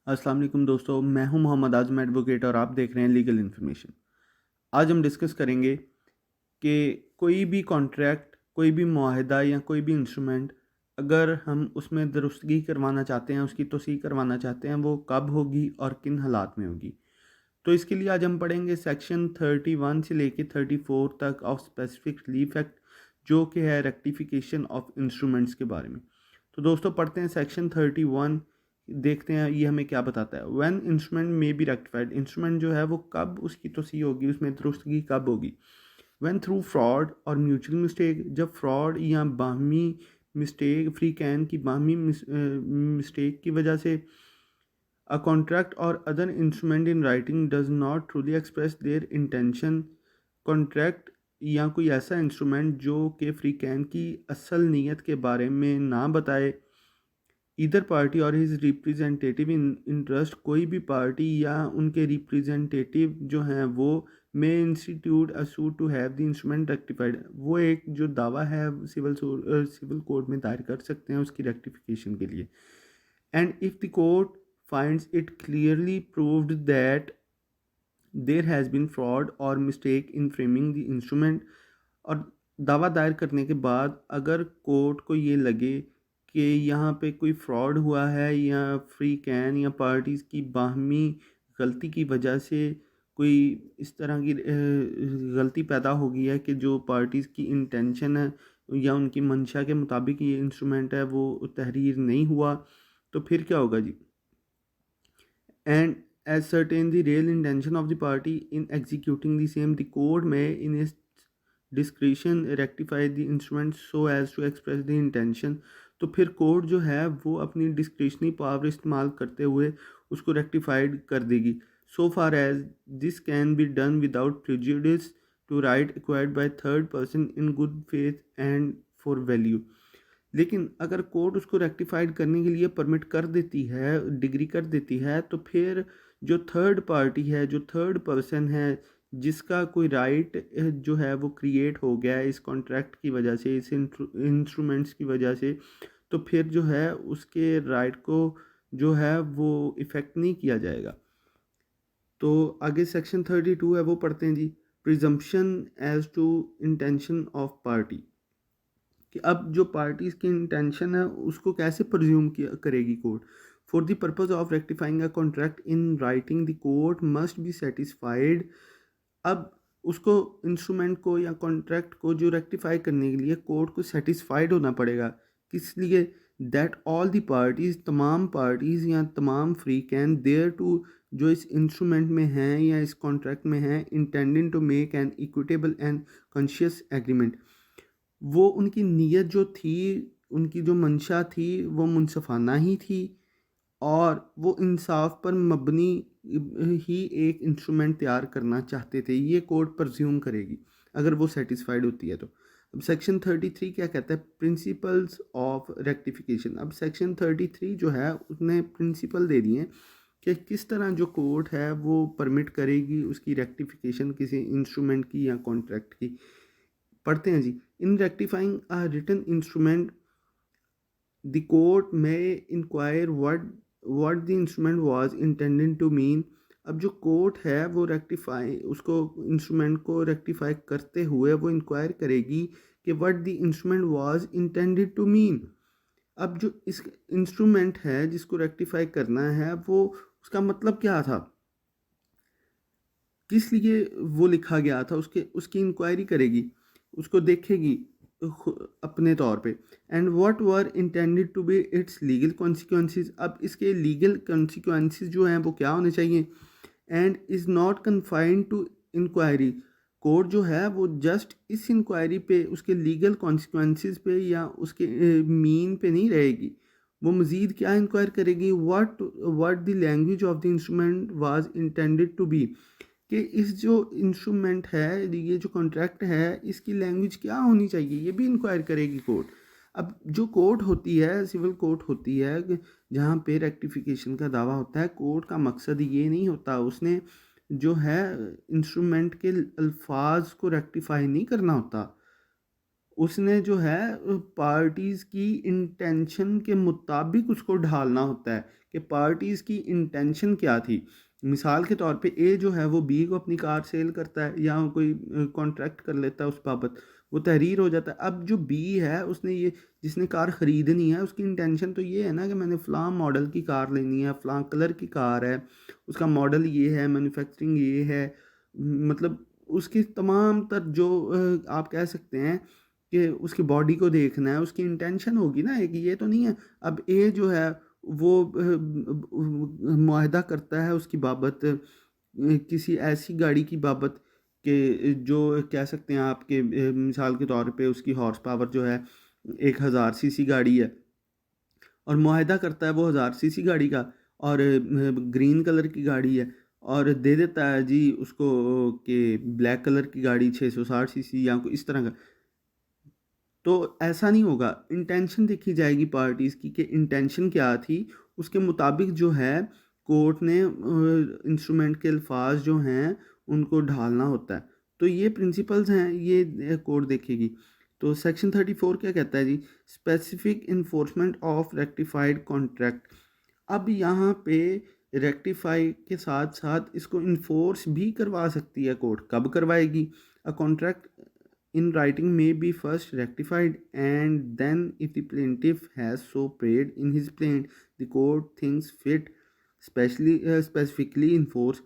अस्सलाम वालेकुम दोस्तों, मैं हूं मोहम्मद आज़म एडवोकेट और आप देख रहे हैं लीगल इन्फॉर्मेशन। आज हम डिस्कस करेंगे कि कोई भी कॉन्ट्रैक्ट, कोई भी मुआहदा या कोई भी इंस्ट्रूमेंट अगर हम उसमें दुरुस्तगी करवाना चाहते हैं, उसकी तौसीक़ करवाना चाहते हैं, वो कब होगी और किन हालात में होगी। तो इसके लिए आज हम पढ़ेंगे सेक्शन 31 से लेके 34 तक ऑफ स्पेसिफिक रिलीफ एक्ट, जो कि है रेक्टिफिकेशन ऑफ इंस्ट्रूमेंट्स के बारे में। तो दोस्तों पढ़ते हैं सेक्शन 31, देखते हैं ये हमें क्या बताता है। व्हेन इंस्ट्रूमेंट में बी रेक्टिफाइड, इंस्ट्रूमेंट जो है वो कब उसकी तोसी होगी, उसमें दुरुस्तगी कब होगी। व्हेन थ्रू फ्रॉड और म्यूचुअल मिस्टेक, जब फ्रॉड या बाहमी मिस्टेक, फ्री कैन की बाहमी मिस्टेक की वजह से a contract or other instrument in writing does not truly express their intention, contract या कोई ऐसा इंस्ट्रूमेंट जो कि फ्री कैन की असल नीयत के बारे में ना बताए। ईदर पार्टी और हिज रिप्रेजेंटेटिव इन इंटरेस्ट, कोई भी पार्टी या उनके रिप्रेजेंटेटिव जो हैं वो may institute a suit to have the instrument rectified, वो एक जो दावा है सिविल कोर्ट में दायर कर सकते हैं उसकी रेक्टिफिकेशन के लिए। And if the court finds it clearly proved that there has been fraud or mistake in framing the instrument, और दावा दायर करने के बाद अगर कोर्ट को ये लगे कि यहाँ पे कोई फ्रॉड हुआ है या फ्री कैन या पार्टीज़ की बाहमी गलती की वजह से कोई इस तरह की गलती पैदा हो गई है कि जो पार्टीज़ की इंटेंशन है या उनकी मंशा के मुताबिक ये इंस्ट्रूमेंट है वो तहरीर नहीं हुआ, तो फिर क्या होगा जी। And ascertain the real intention of the party in executing the same, the court may in its discretion rectify the instrument so as to express the intention। तो फिर कोर्ट जो है वो अपनी डिस्क्रिशनरी पावर इस्तेमाल करते हुए उसको रेक्टिफाइड कर देगी, so far as this can be done without prejudice to right acquired by third person in good faith and for value. लेकिन अगर कोर्ट उसको रेक्टिफाइड करने के लिए परमिट कर देती है, डिग्री कर देती है, तो फिर जो थर्ड पार्टी है, जो थर्ड पर्सन है, जिसका कोई राइट जो है वो क्रिएट हो गया है इस कॉन्ट्रैक्ट की वजह से, इस इंस्ट्रूमेंट्स की वजह से, तो फिर जो है उसके राइट को जो है वो इफ़ेक्ट नहीं किया जाएगा। तो आगे सेक्शन 32 है वो पढ़ते हैं जी। Presumption as to intention of party, कि अब जो पार्टीज़ की इंटेंशन है उसको कैसे प्रज्यूम किया करेगी court. For the purpose of rectifying a contract in writing the court must be satisfied. अब उसको इंस्ट्रूमेंट को या कॉन्ट्रैक्ट को जो रेक्टिफाई करने के लिए कोर्ट को सेटिस्फाइड होना पड़ेगा। किस लिए? दैट ऑल द पार्टीज़, तमाम पार्टीज़ या तमाम फ्री कैन देयर टू, जो इस इंस्ट्रूमेंट में हैं या इस कॉन्ट्रैक्ट में हैं, intending to make an equitable and conscious agreement, वो उनकी नीयत जो थी, उनकी जो मंशा थी वो मुनसफ़ाना ही थी और वो इंसाफ पर मबनी ही एक इंस्ट्रूमेंट तैयार करना चाहते थे। ये कोर्ट प्रज्यूम करेगी अगर वो सेटिस्फाइड होती है तो। अब सेक्शन 33 क्या कहता है? Principles of rectification. अब सेक्शन 33 जो है उसने प्रिंसिपल दे दिए कि किस तरह जो कोर्ट है वो परमिट करेगी उसकी रेक्टिफिकेशन किसी इंस्ट्रूमेंट की या कॉन्ट्रैक्ट की। पढ़ते हैं जी। In rectifying a written instrument the court में inquire what the instrument was intended to mean. अब जो कोर्ट है वो रेक्टिफाई, उसको इंस्ट्रूमेंट को रेक्टिफाई करते हुए वो इंक्वायर करेगी कि what the instrument was intended to mean. अब जो इस इंस्ट्रूमेंट है जिसको रेक्टिफाई करना है वो उसका मतलब क्या था, किस लिए वो लिखा गया था, उसके उसकी इंक्वायरी करेगी, उसको देखेगी अपने तौर पे। And what were intended to be its legal consequences, अब इसके लीगल कॉन्सिक्वेंसेस जो हैं वो क्या होने चाहिए। And is not confined to inquiry, court जो है वो जस्ट इस इंक्वायरी पे, उसके लीगल कॉन्सिक्वेंसेस पे या उसके मीन पे नहीं रहेगी। वो मज़ीद क्या इंक्वायर करेगी? What the language of the instrument was intended to be, कि इस जो इंस्ट्रूमेंट है, ये जो कॉन्ट्रैक्ट है, इसकी लैंग्वेज क्या होनी चाहिए, ये भी इंक्वायर करेगी कोर्ट। अब जो कोर्ट होती है, सिविल कोर्ट होती है जहाँ पे रेक्टिफिकेशन का दावा होता है, कोर्ट का मकसद ये नहीं होता, उसने जो है इंस्ट्रूमेंट के अल्फाज को रेक्टिफाई नहीं करना होता, उसने जो है पार्टीज़ की इंटेंशन के मुताबिक उसको ढालना होता है कि पार्टीज़ की इंटेंशन क्या थी। मिसाल के तौर पे ए जो है वो बी को अपनी कार सेल करता है या कोई कॉन्ट्रैक्ट कर लेता है उस बाबत, वो तहरीर हो जाता है। अब जो बी है उसने ये जिसने कार ख़रीदनी है उसकी इंटेंशन तो ये है ना कि मैंने फ़लाँ मॉडल की कार लेनी है, फ़लाँ कलर की कार है, उसका मॉडल ये है, मैन्युफैक्चरिंग ये है, मतलब उसकी तमाम तर जो आप कह सकते हैं कि उसकी बॉडी को देखना है, उसकी इंटेंशन होगी ना एक, ये तो नहीं है। अब ए जो है वो मुआहदा करता है उसकी बाबत किसी ऐसी गाड़ी की बाबत कि जो कह सकते हैं आपके मिसाल के तौर पे उसकी हॉर्स पावर जो है 1000 सीसी गाड़ी है और मुआहदा करता है वो 1000 सीसी गाड़ी का और ग्रीन कलर की गाड़ी है और दे देता है जी उसको कि ब्लैक कलर की गाड़ी 660 सीसी या कोई इस तरह का। तो ऐसा नहीं होगा, इंटेंशन देखी जाएगी पार्टीज़ की कि इंटेंशन क्या थी, उसके मुताबिक जो है कोर्ट ने इंस्ट्रूमेंट के अल्फाज जो हैं उनको ढालना होता है। तो ये प्रिंसिपल्स हैं, ये कोर्ट देखेगी। तो सेक्शन 34 क्या कहता है जी, specific enforcement of rectified contract. अब यहाँ पे रेक्टिफाई के साथ साथ इसको इन्फोर्स भी करवा सकती है कोर्ट। कब करवाएगी? A contract in writing may be first rectified and then if the plaintiff has so prayed in his plaint the court thinks fit specifically enforce।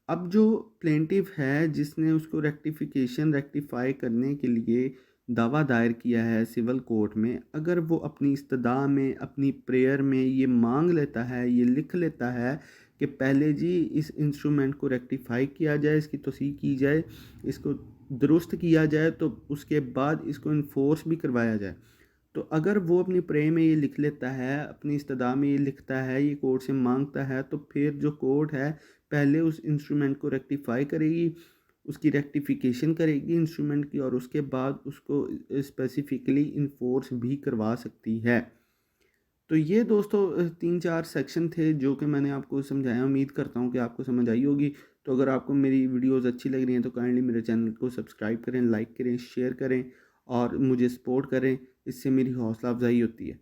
अब जो प्लेंटिव है जिसने उसको रेक्टिफाई करने के लिए दावा दायर किया है सिविल कोर्ट में, अगर वो अपनी इस्तदा में अपनी प्रेयर में ये मांग लेता है, ये लिख लेता है कि पहले जी इस इंस्ट्रूमेंट को रेक्टिफाई किया जाए, इसकी तौसीक़ की जाए, इसको दुरुस्त किया जाए, तो उसके बाद इसको इन्फोर्स भी करवाया जाए। तो अगर वो अपनी प्रे में ये लिख लेता है, अपनी इस्तदा में ये लिखता है, ये कोर्ट से मांगता है, तो फिर जो कोर्ट है पहले उस इंस्ट्रूमेंट को रेक्टिफाई करेगी, उसकी रेक्टिफिकेशन करेगी इंस्ट्रूमेंट की और उसके बाद उसको स्पेसिफिकली इन्फोर्स भी करवा सकती है। तो ये दोस्तों 3-4 सेक्शन थे जो कि मैंने आपको समझाया। उम्मीद करता हूँ कि आपको समझ आई होगी। तो अगर आपको मेरी वीडियोज़ अच्छी लग रही हैं तो काइंडली मेरे चैनल को सब्सक्राइब करें, लाइक करें, शेयर करें और मुझे सपोर्ट करें। इससे मेरी हौसला अफजाई होती है।